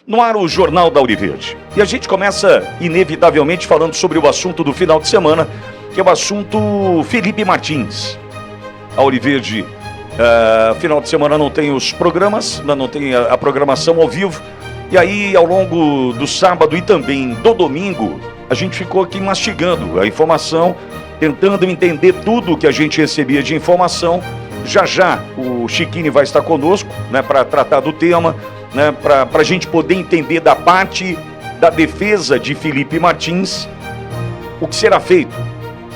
No ar, o Jornal da Auriverde. E a gente começa, inevitavelmente, falando sobre o assunto do final de semana, que é o assunto Felipe Martins. A Auriverde, final de semana não tem os programas, não tem a programação ao vivo. E aí, ao longo do sábado e também do domingo, a gente ficou aqui mastigando a informação, tentando entender tudo o que a gente recebia de informação. Já já o Chiquini vai estar conosco, né, para tratar do tema, né, para a gente poder entender da parte da defesa de Felipe Martins o que será feito.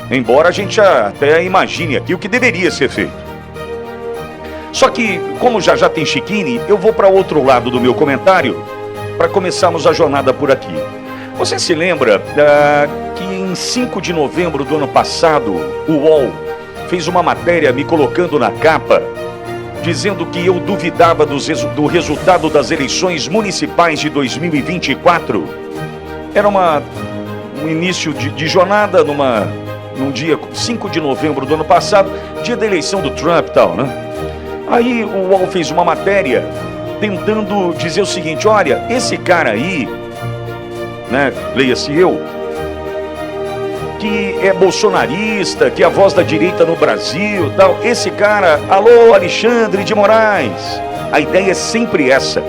Embora a gente até imagine aqui o que deveria ser feito. Só que, como já tem Chiquini, eu vou para outro lado do meu comentário para começarmos a jornada por aqui. Você se lembra que em 5 de novembro do ano passado, o UOL fez uma matéria me colocando na capa, dizendo que eu duvidava do resultado das eleições municipais de 2024? Era um início de jornada num dia 5 de novembro do ano passado, dia da eleição do Trump e tal, né? Aí o UOL fez uma matéria tentando dizer o seguinte: olha, esse cara aí, né, leia-se eu, que é bolsonarista, que é a voz da direita no Brasil, tal, esse cara, alô, Alexandre de Moraes. A ideia é sempre essa,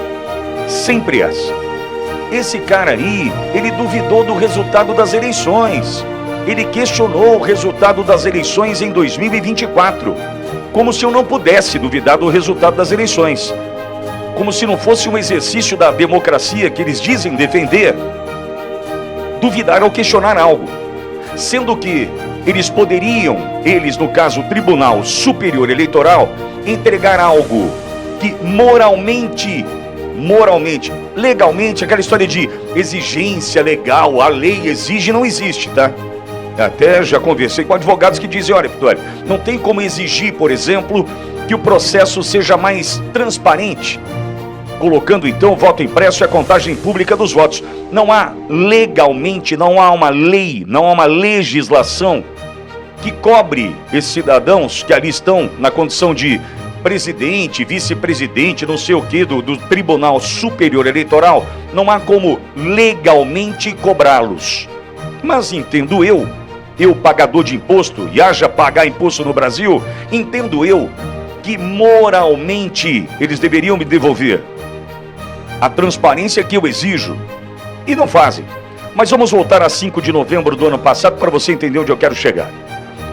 sempre essa. Esse cara aí, ele duvidou do resultado das eleições, ele questionou o resultado das eleições em 2024, como se eu não pudesse duvidar do resultado das eleições, como se não fosse um exercício da democracia que eles dizem defender, duvidar ou questionar algo, sendo que eles poderiam, no caso o Tribunal Superior Eleitoral, entregar algo que moralmente, legalmente, aquela história de exigência legal, a lei exige, não existe, tá? Até já conversei com advogados que dizem: olha, Vitória, não tem como exigir, por exemplo, que o processo seja mais transparente, colocando então o voto impresso e a contagem pública dos votos. Não há legalmente, não há uma lei, não há uma legislação que cobre esses cidadãos que ali estão na condição de presidente, vice-presidente, não sei o que, do Tribunal Superior Eleitoral. Não há como legalmente cobrá-los. Mas entendo eu, pagador de imposto, e haja pagar imposto no Brasil, entendo eu que moralmente eles deveriam me devolver a transparência que eu exijo, e não fazem. Mas vamos voltar a 5 de novembro do ano passado para você entender onde eu quero chegar.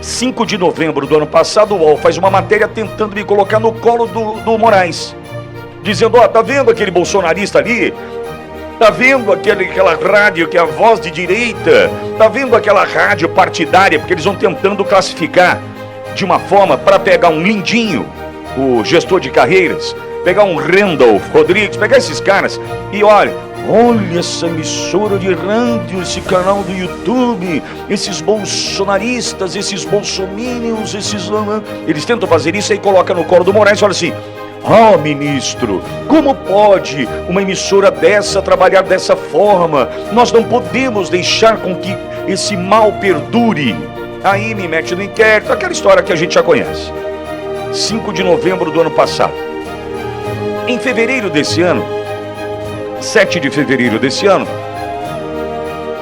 5 de novembro do ano passado, o UOL faz uma matéria tentando me colocar no colo do Moraes, dizendo: ó, tá vendo aquele bolsonarista ali? Tá vendo aquela rádio que é a voz de direita? Tá vendo aquela rádio partidária? Porque eles vão tentando classificar de uma forma para pegar um Lindinho, o gestor de carreiras, pegar um Randolph Rodrigues, pegar esses caras e olha essa emissora de rádio, esse canal do YouTube, esses bolsonaristas, esses bolsominions, eles tentam fazer isso e colocam no colo do Moraes e olha assim: ó, ministro, como pode uma emissora dessa trabalhar dessa forma? Nós não podemos deixar com que esse mal perdure. Aí me mete no inquérito, aquela história que a gente já conhece. 5 de novembro do ano passado. Em fevereiro desse ano, 7 de fevereiro desse ano,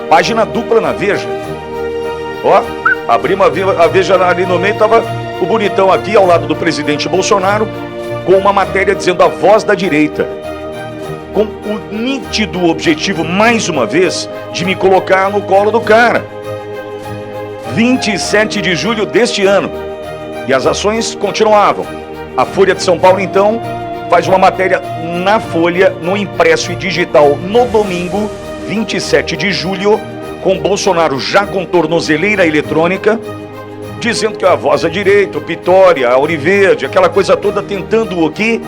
página dupla na Veja. Ó, abrimos a Veja ali no meio, tava o bonitão aqui ao lado do presidente Bolsonaro, com uma matéria dizendo a voz da direita, com o nítido objetivo, mais uma vez, de me colocar no colo do cara. 27 de julho deste ano, e as ações continuavam. A Folha de São Paulo, então, faz uma matéria na Folha, no impresso e digital, no domingo, 27 de julho, com Bolsonaro já com tornozeleira eletrônica, dizendo que a voz da direita, o Vitória, a Auriverde, aquela coisa toda, tentando o quê?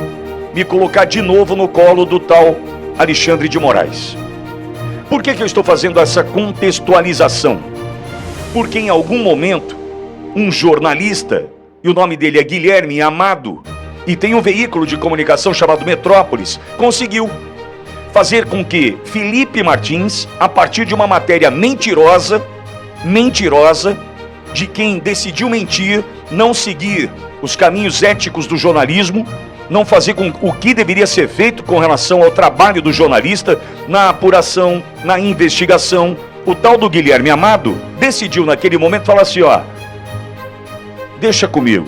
Me colocar de novo no colo do tal Alexandre de Moraes. Por que eu estou fazendo essa contextualização? Porque em algum momento, um jornalista, e o nome dele é Guilherme Amado, e tem um veículo de comunicação chamado Metrópolis, conseguiu fazer com que Felipe Martins, a partir de uma matéria mentirosa, de quem decidiu mentir, não seguir os caminhos éticos do jornalismo, não fazer com o que deveria ser feito com relação ao trabalho do jornalista na apuração, na investigação. O tal do Guilherme Amado decidiu naquele momento falar assim, ó, deixa comigo,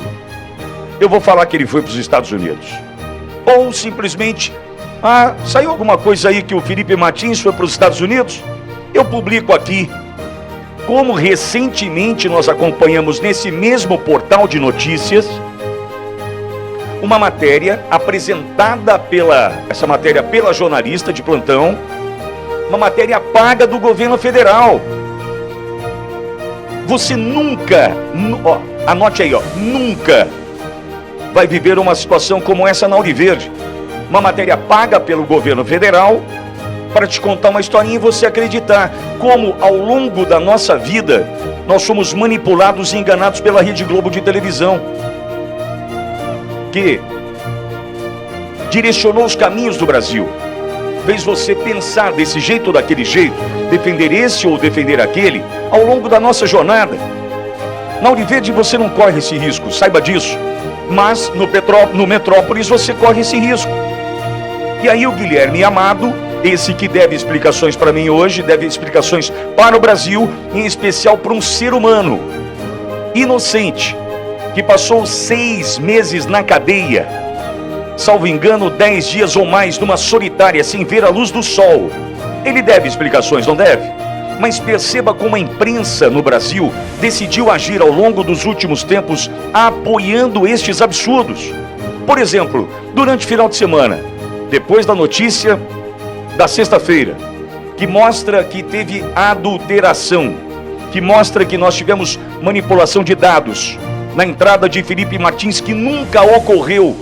eu vou falar que ele foi para os Estados Unidos. Ou simplesmente, saiu alguma coisa aí que o Felipe Martins foi para os Estados Unidos? Eu publico aqui. Como recentemente nós acompanhamos nesse mesmo portal de notícias, uma matéria apresentada essa matéria pela jornalista de plantão, uma matéria paga do governo federal. Você nunca, anote aí, nunca vai viver uma situação como essa na Ouro Verde. Uma matéria paga pelo governo federal para te contar uma historinha e você acreditar como ao longo da nossa vida nós somos manipulados e enganados pela Rede Globo de televisão, que direcionou os caminhos do Brasil, fez você pensar desse jeito ou daquele jeito, defender esse ou defender aquele, ao longo da nossa jornada. Na Ouro Verde você não corre esse risco, saiba disso, mas no Metrópolis você corre esse risco. E aí o Guilherme Amado, esse que deve explicações para mim hoje, deve explicações para o Brasil, em especial para um ser humano inocente, que passou 6 meses na cadeia, salvo engano 10 dias ou mais, numa solitária, sem ver a luz do sol. Ele deve explicações, não deve? Mas perceba como a imprensa no Brasil decidiu agir ao longo dos últimos tempos, apoiando estes absurdos. Por exemplo, durante o final de semana, depois da notícia da sexta-feira, que mostra que teve adulteração, que mostra que nós tivemos manipulação de dados na entrada de Felipe Martins, que nunca ocorreu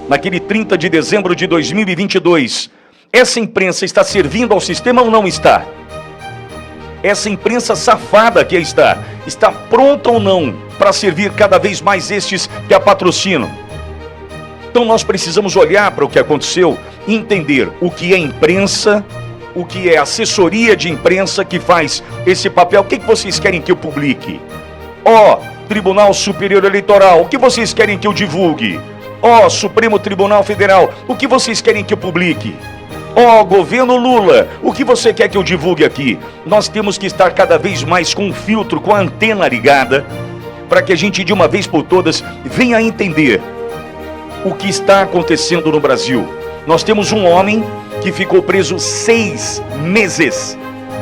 naquele 30 de dezembro de 2022. Essa imprensa está servindo ao sistema ou não está? Essa imprensa safada que está pronta ou não para servir cada vez mais estes que a patrocinam? Então nós precisamos olhar para o que aconteceu e entender o que é imprensa, o que é assessoria de imprensa que faz esse papel. O que vocês querem que eu publique? Tribunal Superior Eleitoral, o que vocês querem que eu divulgue? Supremo Tribunal Federal, o que vocês querem que eu publique? Governo Lula, o que você quer que eu divulgue aqui? Nós temos que estar cada vez mais com um filtro, com a antena ligada, para que a gente de uma vez por todas venha entender o que está acontecendo no Brasil. Nós temos um homem que ficou preso 6 meses.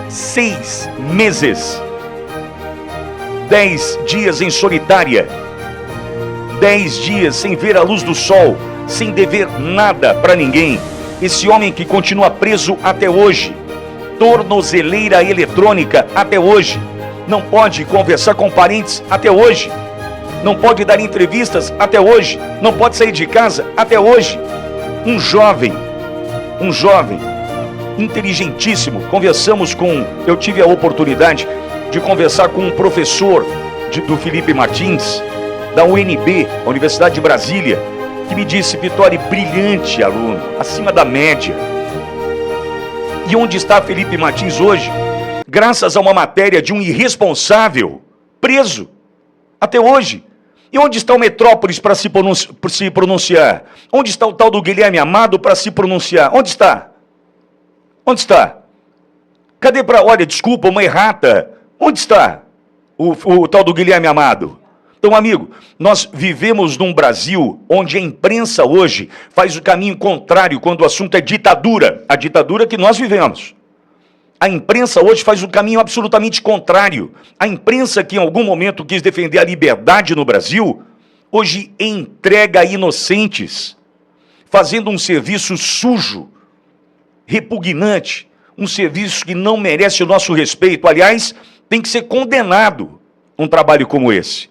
6 meses. 10 dias em solitária. 10 dias sem ver a luz do sol, sem dever nada para ninguém. Esse homem que continua preso até hoje, tornozeleira eletrônica até hoje, não pode conversar com parentes até hoje, não pode dar entrevistas até hoje, não pode sair de casa até hoje. Um jovem inteligentíssimo. Eu tive a oportunidade de conversar com um professor do Felipe Martins, da UNB, a Universidade de Brasília, que me disse: Vitória, brilhante aluno, acima da média. E onde está Felipe Martins hoje? Graças a uma matéria de um irresponsável preso até hoje. E onde está o Metrópolis para se pronunciar? Onde está o tal do Guilherme Amado para se pronunciar? Onde está? Onde está? Cadê olha, desculpa, uma errata. Onde está o tal do Guilherme Amado? Então, amigo, nós vivemos num Brasil onde a imprensa hoje faz o caminho contrário quando o assunto é ditadura. A ditadura que nós vivemos. A imprensa hoje faz um caminho absolutamente contrário. A imprensa que em algum momento quis defender a liberdade no Brasil, hoje entrega inocentes, fazendo um serviço sujo, repugnante, um serviço que não merece o nosso respeito. Aliás, tem que ser condenado um trabalho como esse.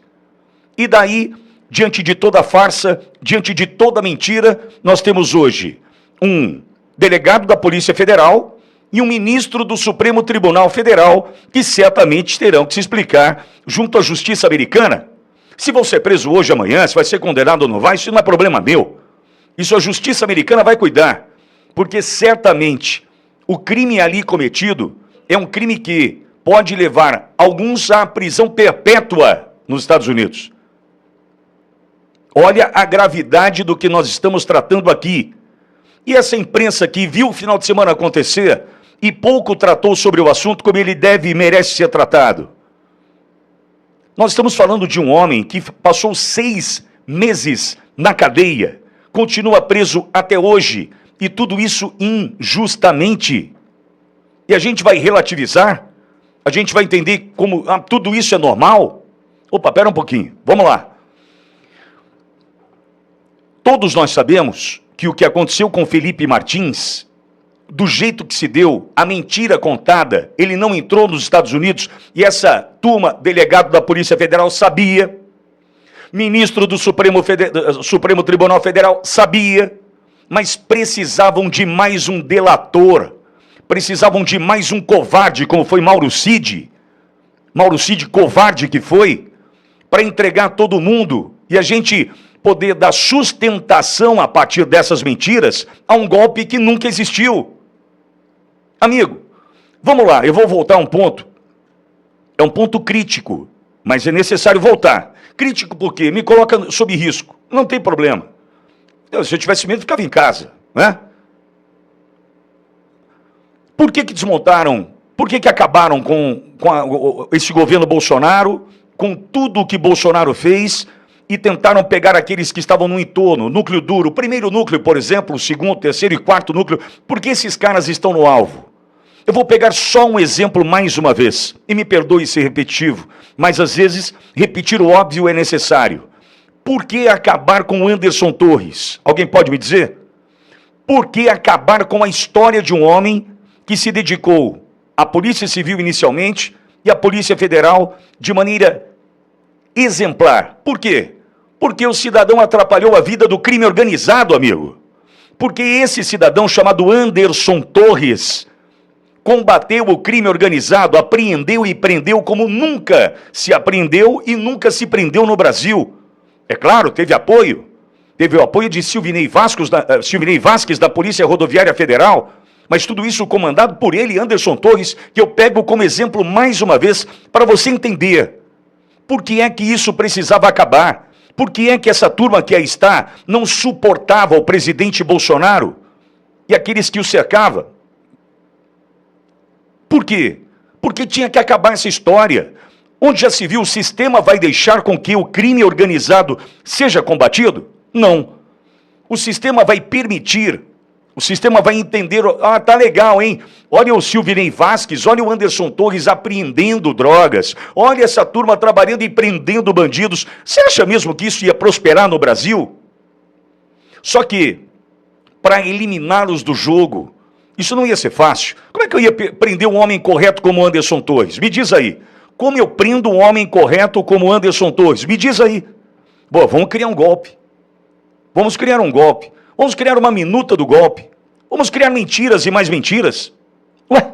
E daí, diante de toda a farsa, diante de toda a mentira, nós temos hoje um delegado da Polícia Federal e um ministro do Supremo Tribunal Federal que certamente terão que se explicar junto à Justiça Americana. Se vão ser preso hoje, amanhã, se vai ser condenado ou não vai, isso não é problema meu. Isso a Justiça Americana vai cuidar, porque certamente o crime ali cometido é um crime que pode levar alguns à prisão perpétua nos Estados Unidos. Olha a gravidade do que nós estamos tratando aqui. E essa imprensa que viu o final de semana acontecer e pouco tratou sobre o assunto como ele deve e merece ser tratado. Nós estamos falando de um homem que passou 6 meses na cadeia, continua preso até hoje, e tudo isso injustamente. E a gente vai relativizar? A gente vai entender como tudo isso é normal? Opa, pera um pouquinho, vamos lá. Todos nós sabemos que o que aconteceu com Felipe Martins, do jeito que se deu, a mentira contada, ele não entrou nos Estados Unidos e essa turma, delegado da Polícia Federal, sabia, ministro do Supremo Tribunal Federal sabia, mas precisavam de mais um delator, precisavam de mais um covarde, como foi Mauro Cid covarde que foi, para entregar todo mundo e a gente poder dar sustentação a partir dessas mentiras a um golpe que nunca existiu. Amigo, vamos lá, eu vou voltar a um ponto. É um ponto crítico, mas é necessário voltar. Crítico porque me coloca sob risco. Não tem problema. Se eu tivesse medo, ficava em casa, né? Por que desmontaram? Por que acabaram com esse governo Bolsonaro, com tudo o que Bolsonaro fez, e tentaram pegar aqueles que estavam no entorno, núcleo duro, o primeiro núcleo, por exemplo, o segundo, terceiro e quarto núcleo, porque esses caras estão no alvo? Eu vou pegar só um exemplo mais uma vez, e me perdoe ser repetitivo, mas às vezes repetir o óbvio é necessário. Por que acabar com o Anderson Torres? Alguém pode me dizer? Por que acabar com a história de um homem que se dedicou à Polícia Civil inicialmente e à Polícia Federal de maneira exemplar? Por quê? Porque o cidadão atrapalhou a vida do crime organizado, amigo. Porque esse cidadão chamado Anderson Torres combateu o crime organizado, apreendeu e prendeu como nunca se apreendeu e nunca se prendeu no Brasil. É claro, teve apoio. Teve o apoio de Silvinei Vasquez da Polícia Rodoviária Federal, mas tudo isso comandado por ele, Anderson Torres, que eu pego como exemplo mais uma vez para você entender. Por que é que isso precisava acabar? Por que é que essa turma que aí está não suportava o presidente Bolsonaro e aqueles que o cercavam? Por quê? Porque tinha que acabar essa história. Onde já se viu, o sistema vai deixar com que o crime organizado seja combatido? Não. O sistema vai permitir, o sistema vai entender, tá legal, hein? Olha o Silvinei Vasquez, olha o Anderson Torres apreendendo drogas, olha essa turma trabalhando e prendendo bandidos. Você acha mesmo que isso ia prosperar no Brasil? Só que, para eliminá-los do jogo, isso não ia ser fácil. Como é que eu ia prender um homem correto como o Anderson Torres? Me diz aí. Como eu prendo um homem correto como o Anderson Torres? Me diz aí. Bom, vamos criar um golpe. Vamos criar um golpe. Vamos criar uma minuta do golpe. Vamos criar mentiras e mais mentiras. Ué,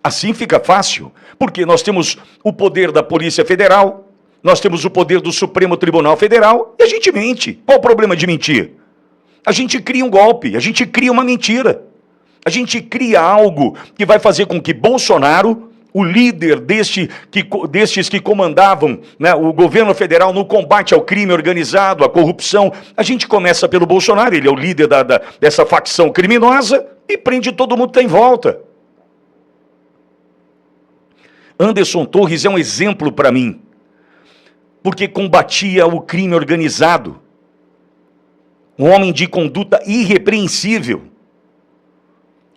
assim fica fácil. Porque nós temos o poder da Polícia Federal, nós temos o poder do Supremo Tribunal Federal e a gente mente. Qual o problema de mentir? A gente cria um golpe, a gente cria uma mentira. A gente cria algo que vai fazer com que Bolsonaro, o líder destes que comandavam, né, o governo federal no combate ao crime organizado, à corrupção, a gente começa pelo Bolsonaro, ele é o líder dessa facção criminosa e prende todo mundo que está em volta. Anderson Torres é um exemplo para mim, porque combatia o crime organizado, um homem de conduta irrepreensível,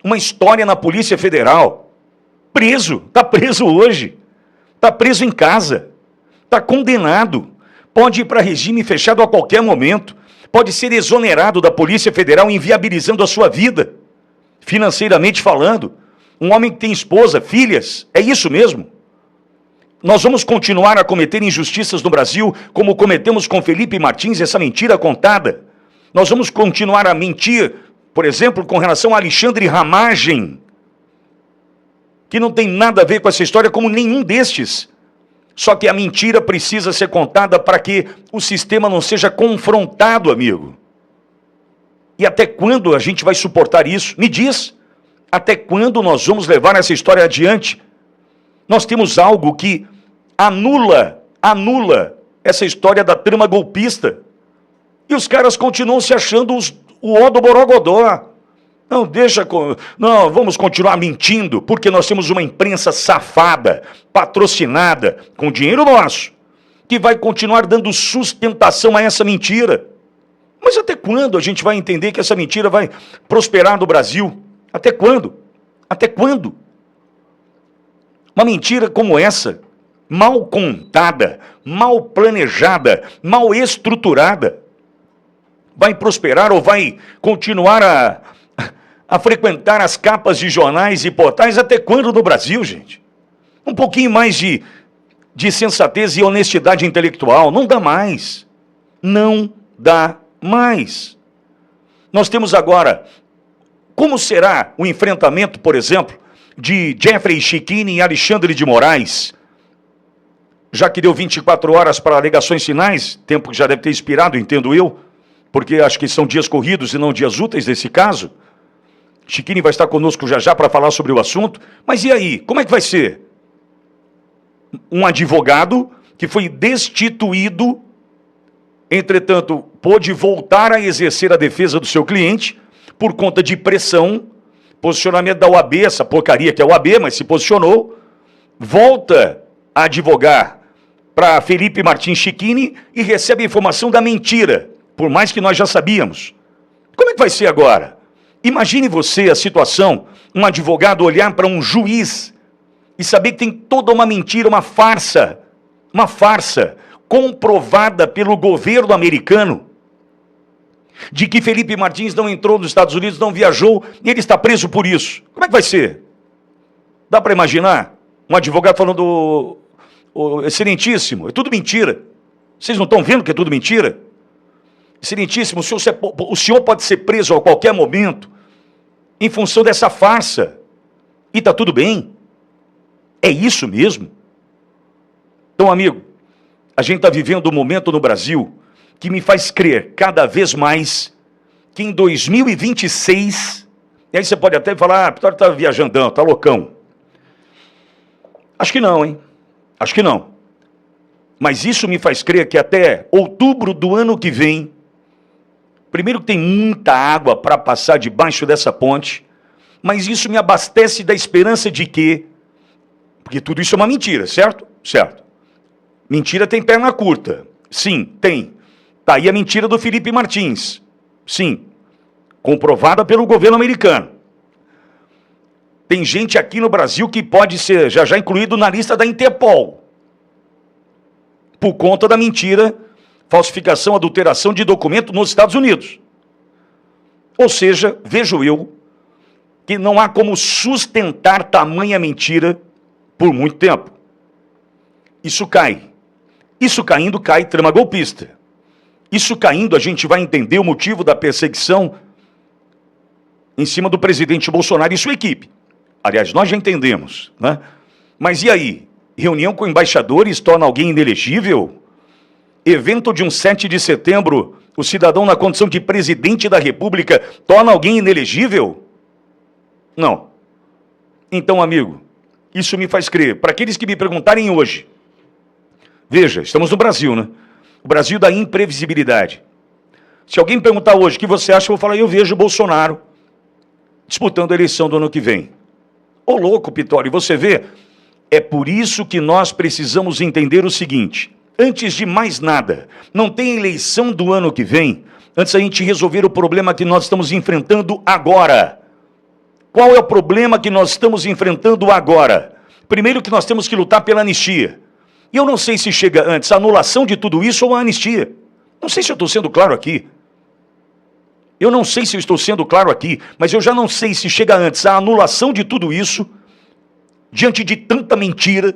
uma história na Polícia Federal, preso, está preso hoje, está preso em casa, está condenado, pode ir para regime fechado a qualquer momento, pode ser exonerado da Polícia Federal, inviabilizando a sua vida, financeiramente falando. Um homem que tem esposa, filhas, é isso mesmo. Nós vamos continuar a cometer injustiças no Brasil, como cometemos com Felipe Martins, essa mentira contada. Nós vamos continuar a mentir, por exemplo, com relação a Alexandre Ramagem, que não tem nada a ver com essa história, como nenhum destes. Só que a mentira precisa ser contada para que o sistema não seja confrontado, amigo. E até quando a gente vai suportar isso? Me diz, até quando nós vamos levar essa história adiante? Nós temos algo que anula essa história da trama golpista. E os caras continuam se achando o ó do Borogodó. Não, vamos continuar mentindo, porque nós temos uma imprensa safada, patrocinada, com dinheiro nosso, que vai continuar dando sustentação a essa mentira. Mas até quando a gente vai entender que essa mentira vai prosperar no Brasil? Até quando? Até quando? Uma mentira como essa, mal contada, mal planejada, mal estruturada, vai prosperar ou vai continuar a frequentar as capas de jornais e portais até quando no Brasil, gente? Um pouquinho mais de sensatez e honestidade intelectual. Não dá mais. Não dá mais. Nós temos agora, como será o enfrentamento, por exemplo, de Jeffrey Chiquini e Alexandre de Moraes, já que deu 24 horas para alegações finais, tempo que já deve ter expirado, entendo eu, porque acho que são dias corridos e não dias úteis nesse caso. Chiquini vai estar conosco já para falar sobre o assunto. Mas e aí? Como é que vai ser? Um advogado que foi destituído, entretanto, pôde voltar a exercer a defesa do seu cliente por conta de pressão, posicionamento da OAB, essa porcaria que é a OAB, mas se posicionou, volta a advogar para Felipe Martins Chiquini e recebe a informação da mentira, por mais que nós já sabíamos. Como é que vai ser agora? Imagine você a situação, um advogado olhar para um juiz e saber que tem toda uma mentira, uma farsa comprovada pelo governo americano, de que Felipe Martins não entrou nos Estados Unidos, não viajou, e ele está preso por isso. Como é que vai ser? Dá para imaginar? Um advogado falando, excelentíssimo, é tudo mentira. Vocês não estão vendo que é tudo mentira? Excelentíssimo, o senhor pode ser preso a qualquer momento em função dessa farsa. E está tudo bem. É isso mesmo. Então, amigo, a gente está vivendo um momento no Brasil que me faz crer cada vez mais que em 2026, e aí você pode até falar, a Vitória está viajandão, está loucão. Acho que não, hein? Acho que não. Mas isso me faz crer que até outubro do ano que vem, primeiro que tem muita água para passar debaixo dessa ponte, mas isso me abastece da esperança de que, porque tudo isso é uma mentira, certo? Certo. Mentira tem perna curta. Sim, tem. Está aí a mentira do Felipe Martins. Sim. Comprovada pelo governo americano. Tem gente aqui no Brasil que pode ser já incluído na lista da Interpol. Por conta da mentira, falsificação, adulteração de documento nos Estados Unidos. Ou seja, vejo eu que não há como sustentar tamanha mentira por muito tempo. Isso cai. Isso caindo, cai trama golpista. Isso caindo, a gente vai entender o motivo da perseguição em cima do presidente Bolsonaro e sua equipe. Aliás, nós já entendemos, né? Mas e aí? Reunião com embaixadores torna alguém inelegível? Evento de um 7 de setembro, o cidadão na condição de presidente da República torna alguém inelegível? Não. Então, amigo, isso me faz crer. Para aqueles que me perguntarem hoje, veja, estamos no Brasil, né? O Brasil da imprevisibilidade. Se alguém me perguntar hoje o que você acha, eu vou falar, eu vejo o Bolsonaro disputando a eleição do ano que vem. Ô louco, Pitório, você vê? É por isso que nós precisamos entender o seguinte, antes de mais nada, não tem eleição do ano que vem, antes a gente resolver o problema que nós estamos enfrentando agora. Qual é o problema que nós estamos enfrentando agora? Primeiro que nós temos que lutar pela anistia. E eu não sei se chega antes a anulação de tudo isso ou a anistia. Não sei se eu estou sendo claro aqui. Eu não sei se eu estou sendo claro aqui, mas eu já não sei se chega antes a anulação de tudo isso, diante de tanta mentira,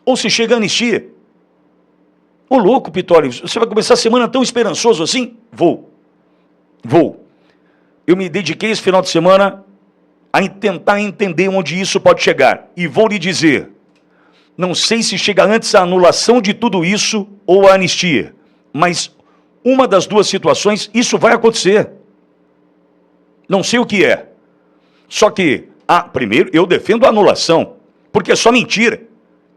ou se chega a anistia. Ô louco, Pitório, você vai começar a semana tão esperançoso assim? Vou. Eu me dediquei esse final de semana a tentar entender onde isso pode chegar. E vou lhe dizer, não sei se chega antes a anulação de tudo isso ou a anistia, mas uma das duas situações, isso vai acontecer. Não sei o que é. Só que, primeiro, eu defendo a anulação, porque é só mentira.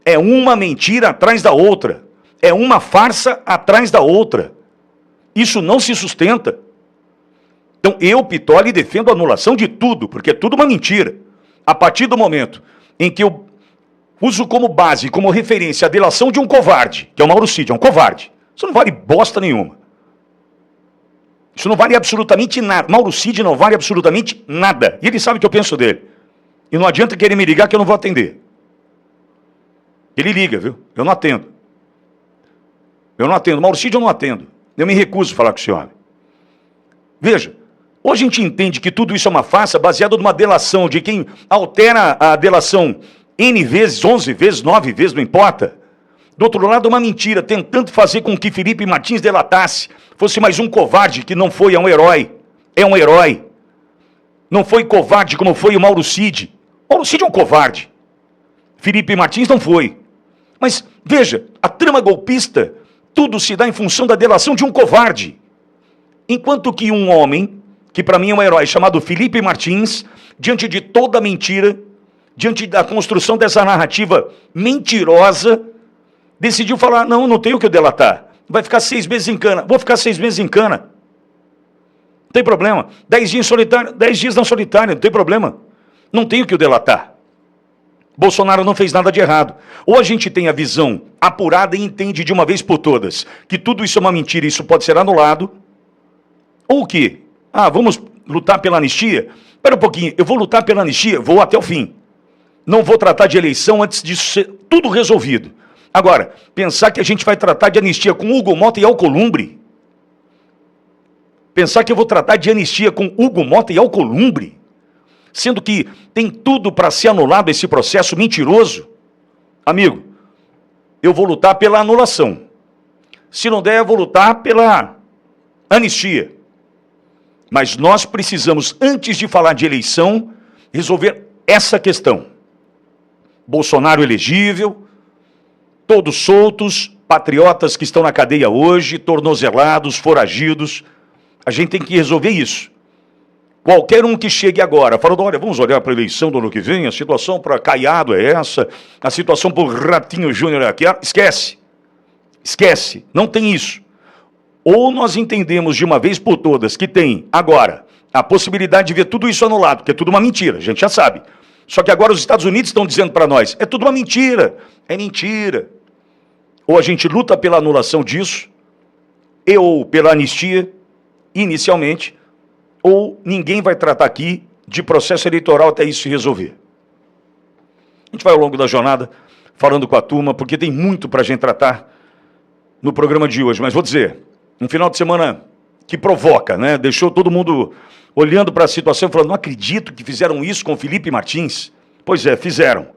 É uma mentira atrás da outra. É uma farsa atrás da outra. Isso não se sustenta. Então, eu, Pittoli, defendo a anulação de tudo, porque é tudo uma mentira. A partir do momento em que eu uso como base, como referência, a delação de um covarde, que é o Mauro Cid, é um covarde. Isso não vale bosta nenhuma. Isso não vale absolutamente nada. Mauro Cid não vale absolutamente nada. E ele sabe o que eu penso dele. E não adianta querer me ligar que eu não vou atender. Ele liga, viu? Eu não atendo. Eu não atendo. Mauro Cid eu não atendo. Eu me recuso a falar com esse homem. Veja, hoje a gente entende que tudo isso é uma farsa baseada numa delação de quem altera a delação N vezes, 11 vezes, 9 vezes, não importa. Do outro lado, uma mentira, tentando fazer com que Felipe Martins delatasse, fosse mais um covarde, que não foi, é um herói. É um herói. Não foi covarde como foi o Mauro Cid. Mauro Cid é um covarde. Felipe Martins não foi. Mas, veja, a trama golpista, tudo se dá em função da delação de um covarde. Enquanto que um homem, que para mim é um herói, chamado Felipe Martins, diante de toda a mentira, diante da construção dessa narrativa mentirosa, decidiu falar, não tenho o que delatar. Vai ficar 6 meses em cana. Vou ficar 6 meses em cana. Não tem problema. 10 dias em solitário, 10 dias na solitária, não tem problema. Não tenho o que delatar. Bolsonaro não fez nada de errado. Ou a gente tem a visão apurada e entende de uma vez por todas que tudo isso é uma mentira e isso pode ser anulado, ou o quê? Vamos lutar pela anistia? Espera um pouquinho, eu vou lutar pela anistia? Vou até o fim. Não vou tratar de eleição antes disso ser tudo resolvido. Agora, pensar que a gente vai tratar de anistia com Hugo Mota e Alcolumbre? Pensar que eu vou tratar de anistia com Hugo Mota e Alcolumbre? Sendo que tem tudo para ser anulado esse processo mentiroso? Amigo, eu vou lutar pela anulação. Se não der, eu vou lutar pela anistia. Mas nós precisamos, antes de falar de eleição, resolver essa questão. Bolsonaro elegível, todos soltos, patriotas que estão na cadeia hoje, tornozelados, foragidos. A gente tem que resolver isso. Qualquer um que chegue agora, falando, olha, vamos olhar para a eleição do ano que vem, a situação para Caiado é essa, a situação para o Ratinho Júnior é aquela, esquece. Esquece, não tem isso. Ou nós entendemos de uma vez por todas que tem, agora, a possibilidade de ver tudo isso anulado, que é tudo uma mentira, a gente já sabe. Só que agora os Estados Unidos estão dizendo para nós, é tudo uma mentira, é mentira. Ou a gente luta pela anulação disso, ou pela anistia, inicialmente, ou ninguém vai tratar aqui de processo eleitoral até isso se resolver. A gente vai ao longo da jornada falando com a turma, porque tem muito para a gente tratar no programa de hoje. Mas vou dizer, um final de semana que provoca, né? Deixou todo mundo olhando para a situação e falando, não acredito que fizeram isso com o Felipe Martins. Pois é, fizeram.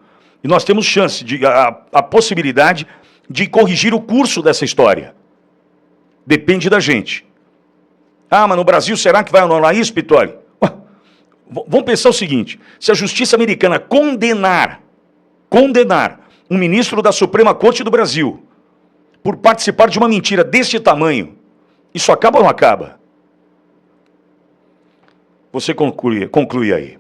E nós temos chance, a possibilidade de corrigir o curso dessa história. Depende da gente. Mas no Brasil será que vai anular isso, Pittoli? Vamos pensar o seguinte, se a justiça americana condenar um ministro da Suprema Corte do Brasil por participar de uma mentira deste tamanho, isso acaba ou não acaba? Você conclui aí.